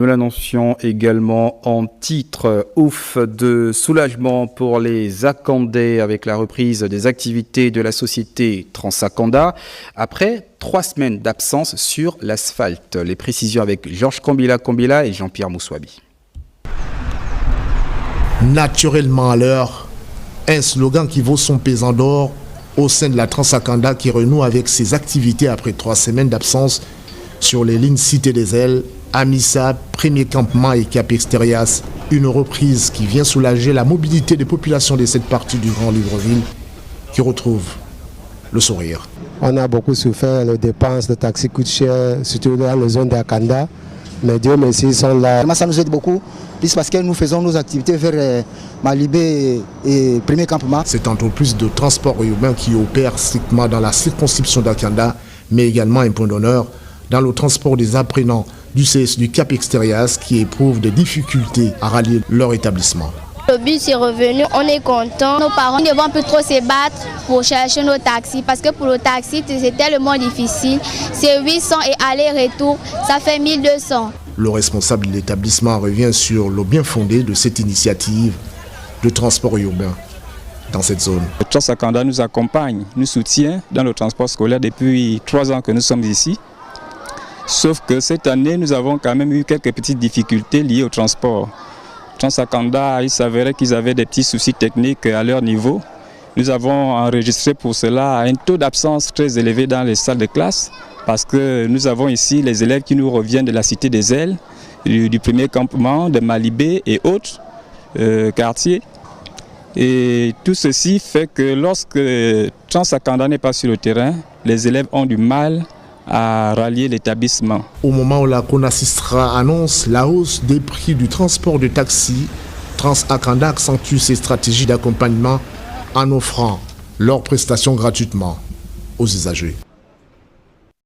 Nous l'annoncions également en titre, ouf de soulagement pour les Akandais avec la reprise des activités de la société Transakanda après 3 semaines d'absence sur l'asphalte. Les précisions avec Georges Kombila et Jean-Pierre Mouswabi. Naturellement à l'heure, un slogan qui vaut son pesant d'or au sein de la Transakanda qui renoue avec ses activités après 3 semaines d'absence sur les lignes Cité des Ailes, Amissa, Premier Campement et Cap Extérias. Une reprise qui vient soulager la mobilité des populations de cette partie du Grand Libreville qui retrouve le sourire. On a beaucoup souffert, les dépenses, le taxi coûte cher, surtout dans la zone d'Akanda. Mais Dieu merci, ils sont là. Ça nous aide beaucoup, parce que nous faisons nos activités vers Malibé et Premier Campement. Cette entreprise de transport urbain qui opère strictement dans la circonscription d'Akanda, mais également un point d'honneur dans le transport des apprenants du CS du Cap Extérias qui éprouvent des difficultés à rallier leur établissement. Le bus est revenu, on est content. Nos parents ne vont plus trop se battre pour chercher nos taxis parce que pour le taxi, c'est tellement difficile. C'est 800 et aller-retour, ça fait 1200. Le responsable de l'établissement revient sur le bien fondé de cette initiative de transport urbain dans cette zone. Le Transakanda nous accompagne, nous soutient dans le transport scolaire depuis 3 ans que nous sommes ici. Sauf que cette année, nous avons quand même eu quelques petites difficultés liées au transport. Transakanda, il s'avérait qu'ils avaient des petits soucis techniques à leur niveau. Nous avons enregistré pour cela un taux d'absence très élevé dans les salles de classe parce que nous avons ici les élèves qui nous reviennent de la Cité des Ailes, du Premier Campement, de Malibé et autres quartiers. Et tout ceci fait que lorsque Transakanda n'est pas sur le terrain, les élèves ont du mal à rallier l'établissement. Au moment où la CONASISTRA annonce la hausse des prix du transport de taxi, Transakanda accentue ses stratégies d'accompagnement en offrant leurs prestations gratuitement aux usagers.